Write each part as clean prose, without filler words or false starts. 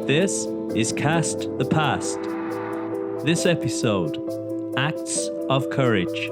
This is Cast the Past. This episode, Acts of Courage.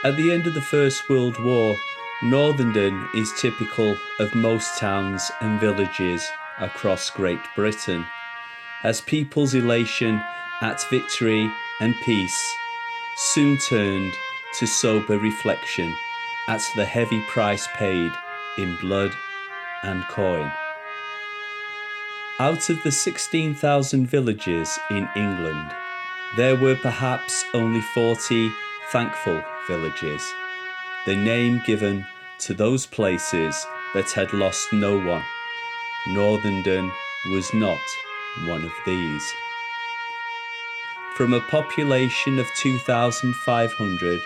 At the end of the First World War, Northenden is typical of most towns and villages across Great Britain, as people's elation at victory and peace soon turned to sober reflection at the heavy price paid in blood and coin. Out of the 16,000 villages in England, there were perhaps only 40 thankful villages, the name given to those places that had lost no one. Northenden was not one of these. From a population of 2,500,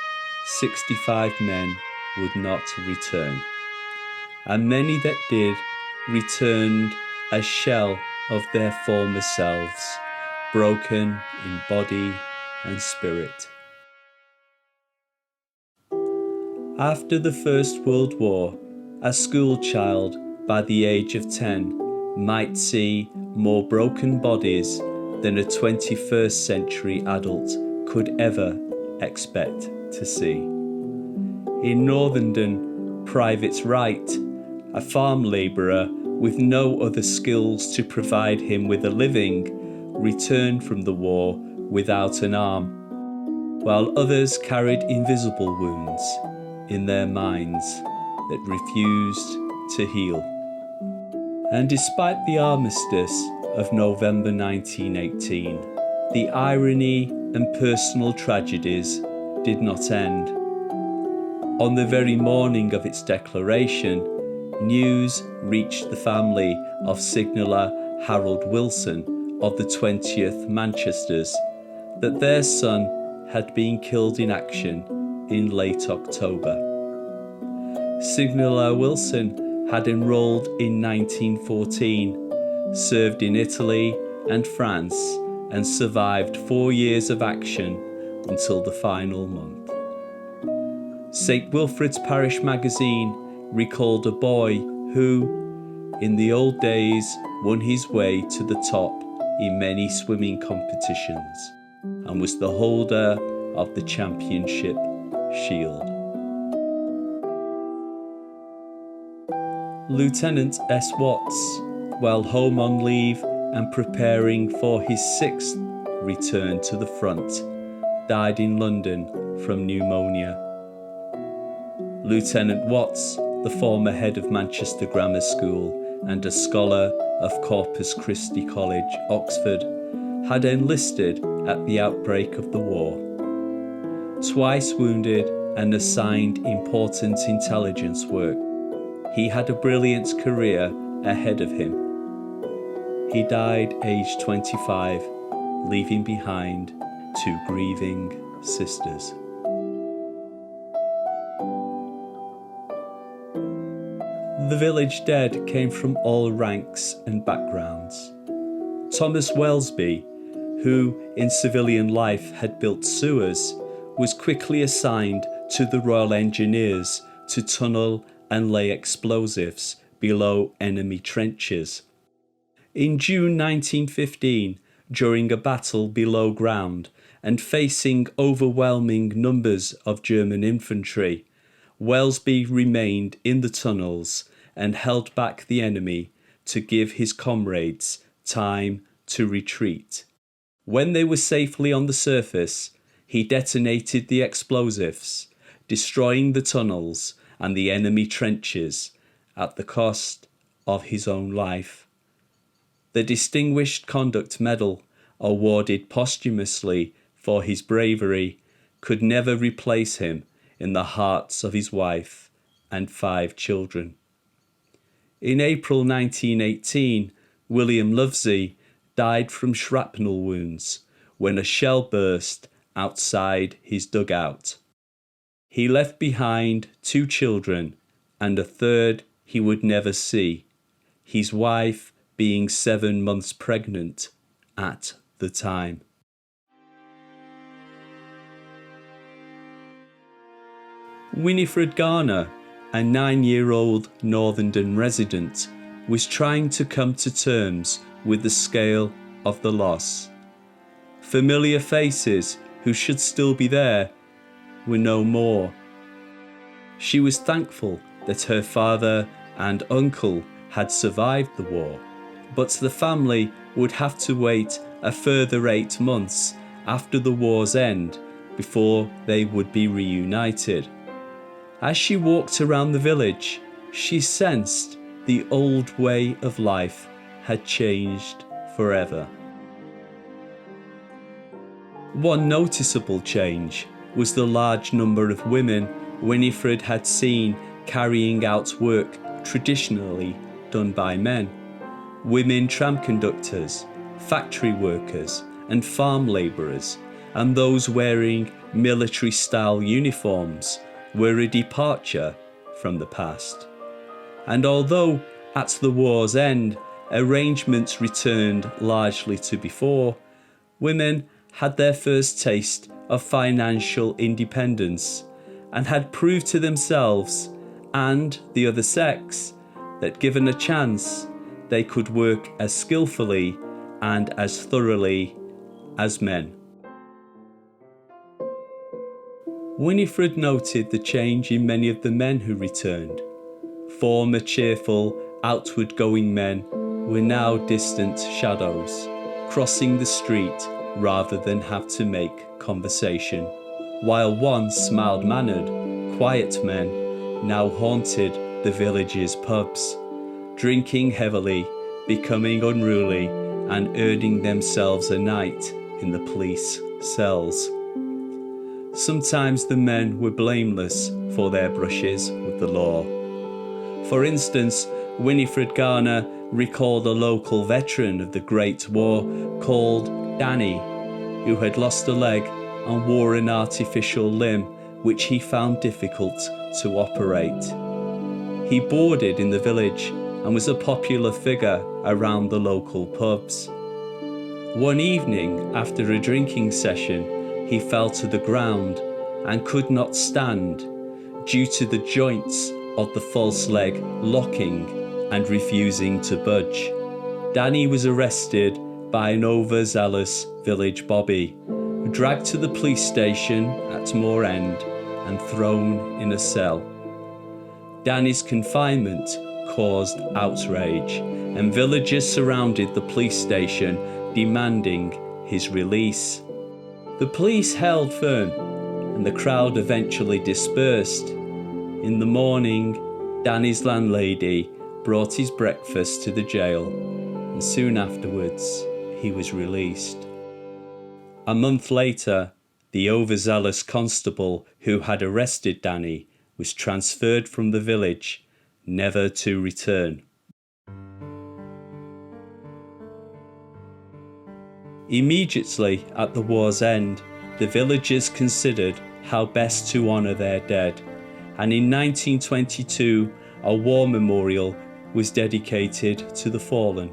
65 men would not return, and many that did returned a shell of their former selves, broken in body and spirit. After the First World War, a school child by the age of 10 might see more broken bodies than a 21st century adult could ever expect to see. In Northenden, Private Wright, a farm labourer with no other skills to provide him with a living, returned from the war without an arm, while others carried invisible wounds in their minds that refused to heal. And despite the armistice of November 1918, the irony and personal tragedies did not end. On the very morning of its declaration, news reached the family of signaller Harold Wilson of the 20th Manchesters that their son had been killed in action in late October. Signaller Wilson had enrolled in 1914, served in Italy and France, and survived 4 years of action until the final month. St. Wilfrid's Parish magazine recalled a boy who, in the old days, won his way to the top in many swimming competitions and was the holder of the championship shield. Lieutenant S. Watts, while home on leave and preparing for his 6th return to the front, died in London from pneumonia. Lieutenant Watts, the former head of Manchester Grammar School and a scholar of Corpus Christi College, Oxford, had enlisted at the outbreak of the war. Twice wounded and assigned important intelligence work, he had a brilliant career ahead of him. He died aged 25, leaving behind 2 grieving sisters. The village dead came from all ranks and backgrounds. Thomas Welsby, who in civilian life had built sewers, was quickly assigned to the Royal Engineers to tunnel and lay explosives below enemy trenches. In June 1915, during a battle below ground and facing overwhelming numbers of German infantry, Welsby remained in the tunnels and held back the enemy to give his comrades time to retreat. When they were safely on the surface, he detonated the explosives, destroying the tunnels and the enemy trenches at the cost of his own life. The Distinguished Conduct Medal, awarded posthumously for his bravery, could never replace him in the hearts of his wife and 5 children. In April 1918, William Lovesey died from shrapnel wounds when a shell burst outside his dugout. He left behind 2 children and a third he would never see, his wife being 7 months pregnant at the time. Winifred Garner, a 9-year-old Northenden resident, was trying to come to terms with the scale of the loss. Familiar faces who should still be there were no more. She was thankful that her father and uncle had survived the war, but the family would have to wait a further 8 months after the war's end before they would be reunited. As she walked around the village, she sensed the old way of life had changed forever. One noticeable change was the large number of women Winifred had seen carrying out work traditionally done by men. Women tram conductors, factory workers, and farm labourers, and those wearing military-style uniforms were a departure from the past. And although at the war's end arrangements returned largely to before, women had their first taste of financial independence and had proved to themselves and the other sex that given a chance they could work as skillfully and as thoroughly as men. Winifred noted the change in many of the men who returned. Former cheerful, outward-going men were now distant shadows, crossing the street rather than have to make conversation, while once mild-mannered, quiet men now haunted the village's pubs, drinking heavily, becoming unruly, and earning themselves a night in the police cells. Sometimes the men were blameless for their brushes with the law. For instance, Winifred Garner recalled a local veteran of the Great War called Danny, who had lost a leg and wore an artificial limb which he found difficult to operate. He boarded in the village and was a popular figure around the local pubs. One evening, after a drinking session, he fell to the ground and could not stand due to the joints of the false leg locking and refusing to budge. Danny was arrested by an overzealous village bobby, dragged to the police station at Moor End and thrown in a cell. Danny's confinement caused outrage, and villagers surrounded the police station demanding his release. The police held firm, and the crowd eventually dispersed. In the morning, Danny's landlady brought his breakfast to the jail, and soon afterwards, he was released. A month later, the overzealous constable who had arrested Danny was transferred from the village, never to return. Immediately at the war's end, the villagers considered how best to honour their dead, and in 1922 a war memorial was dedicated to the fallen.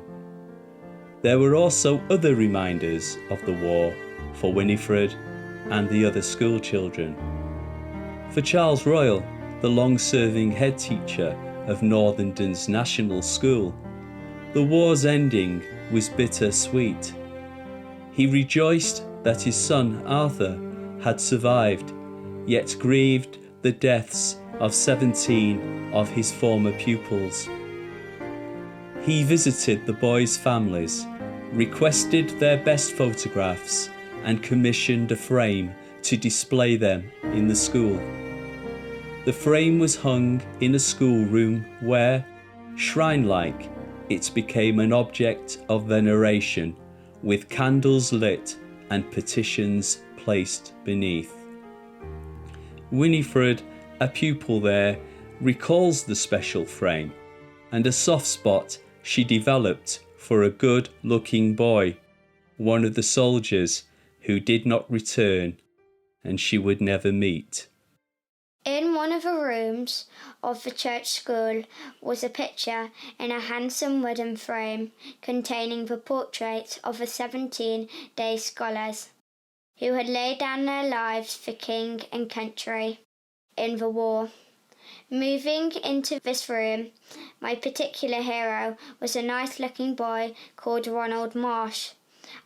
There were also other reminders of the war for Winifred and the other school children. For Charles Royal, the long-serving head teacher of Northenden's National School, the war's ending was bittersweet. He rejoiced that his son Arthur had survived, yet grieved the deaths of 17 of his former pupils. He visited the boys' families, requested their best photographs, and commissioned a frame to display them in the school. The frame was hung in a schoolroom where, shrine-like, it became an object of veneration, with candles lit and petitions placed beneath. Winifred, a pupil there, recalls the special frame and a soft spot she developed for a good-looking boy, one of the soldiers who did not return and she would never meet. In one of the rooms of the church school was a picture in a handsome wooden frame containing the portraits of the 17 day scholars who had laid down their lives for king and country in the war. Moving into this room, my particular hero was a nice-looking boy called Ronald Marsh,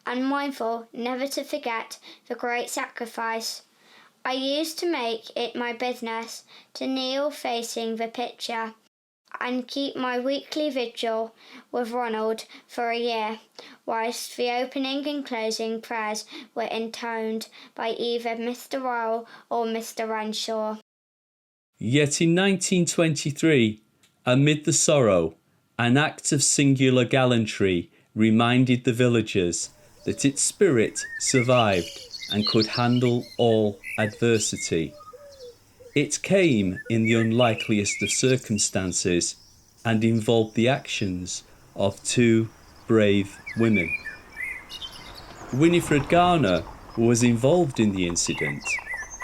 and mindful never to forget the great sacrifice, I used to make it my business to kneel facing the picture and keep my weekly vigil with Ronald for a year, whilst the opening and closing prayers were intoned by either Mr. Ryle or Mr. Ranshaw. Yet in 1923, amid the sorrow, an act of singular gallantry reminded the villagers that its spirit survived and could handle all adversity. It came in the unlikeliest of circumstances and involved the actions of two brave women. Winifred Garner was involved in the incident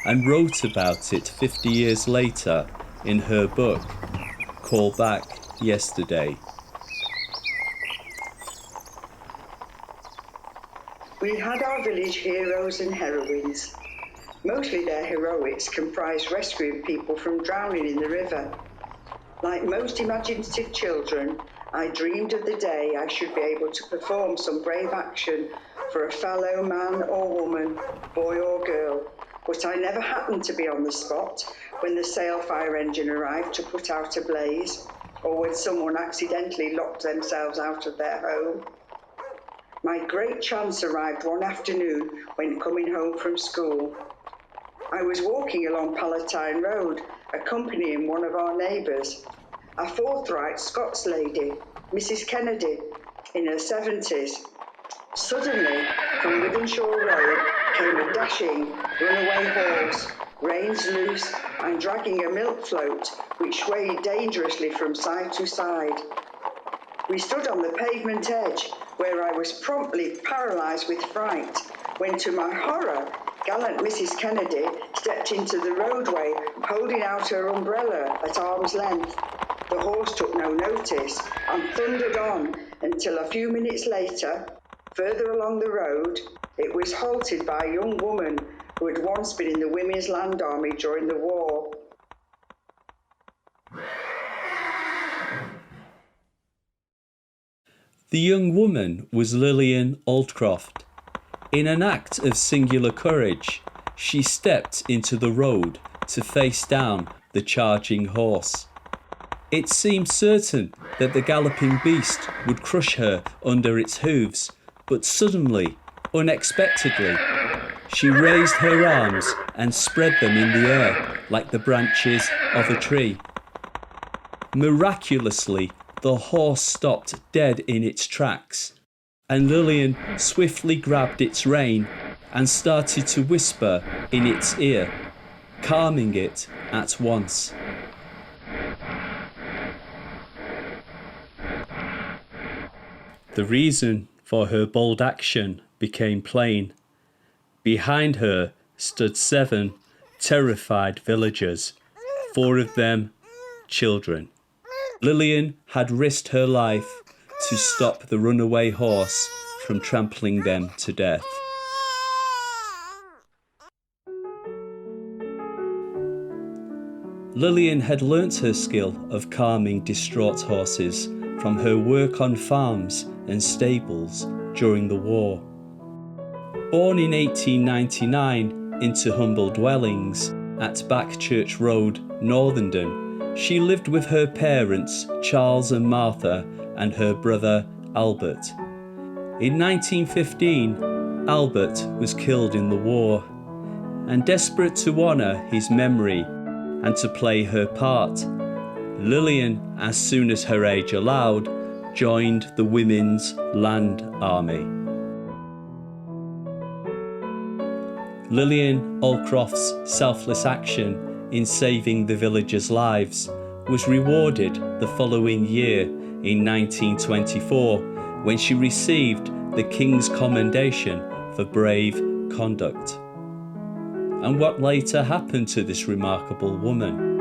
and wrote about it 50 years later in her book, Call Back Yesterday. We had our village heroes and heroines. Mostly their heroics comprised rescuing people from drowning in the river. Like most imaginative children, I dreamed of the day I should be able to perform some brave action for a fellow man or woman, boy or girl, but I never happened to be on the spot when the sail fire engine arrived to put out a blaze, or when someone accidentally locked themselves out of their home. My great chance arrived one afternoon when coming home from school. I was walking along Palatine Road, accompanying one of our neighbours, a forthright Scots lady, Mrs. Kennedy, in her 70s. Suddenly, from Withenshaw Road came a dashing, runaway horse, reins loose and dragging a milk float which swayed dangerously from side to side. We stood on the pavement edge, where I was promptly paralysed with fright, when to my horror, gallant Mrs. Kennedy stepped into the roadway, holding out her umbrella at arm's length. The horse took no notice and thundered on until a few minutes later, further along the road, it was halted by a young woman who had once been in the Women's Land Army during the war. The young woman was Lillian Aldcroft. In an act of singular courage, she stepped into the road to face down the charging horse. It seemed certain that the galloping beast would crush her under its hooves, but suddenly, unexpectedly, she raised her arms and spread them in the air like the branches of a tree. Miraculously, the horse stopped dead in its tracks, and Lillian swiftly grabbed its rein and started to whisper in its ear, calming it at once. The reason for her bold action became plain. Behind her stood 7 terrified villagers, 4 of them children. Lillian had risked her life to stop the runaway horse from trampling them to death. Lillian had learnt her skill of calming distraught horses from her work on farms and stables during the war. Born in 1899 into humble dwellings at Backchurch Road, Northenden, she lived with her parents, Charles and Martha, and her brother, Albert. In 1915, Albert was killed in the war, and desperate to honour his memory and to play her part, Lillian, as soon as her age allowed, joined the Women's Land Army. Lillian Aldcroft's selfless action in saving the villagers' lives was rewarded the following year in 1924 when she received the King's Commendation for brave conduct. And what later happened to this remarkable woman?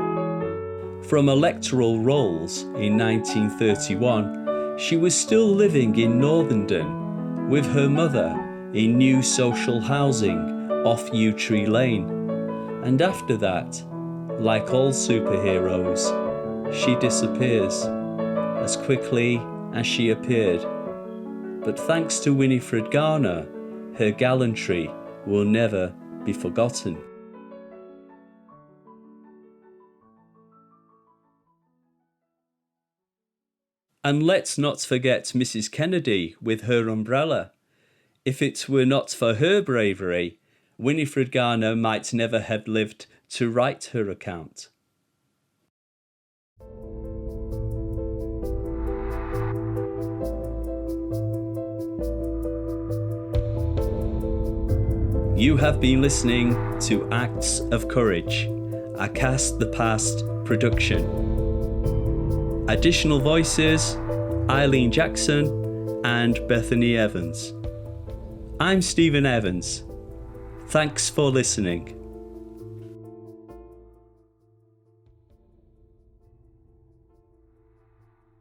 From electoral rolls in 1931, she was still living in Northenden with her mother in new social housing off Yew Tree Lane. And after that, like all superheroes, she disappears as quickly as she appeared. But thanks to Winifred Garner, her gallantry will never be forgotten. And let's not forget Mrs. Kennedy with her umbrella. If it were not for her bravery, Winifred Garner might never have lived to write her account. You have been listening to Acts of Courage, a Cast the Past production. Additional voices, Eileen Jackson and Bethany Evans. I'm Stephen Evans. Thanks for listening.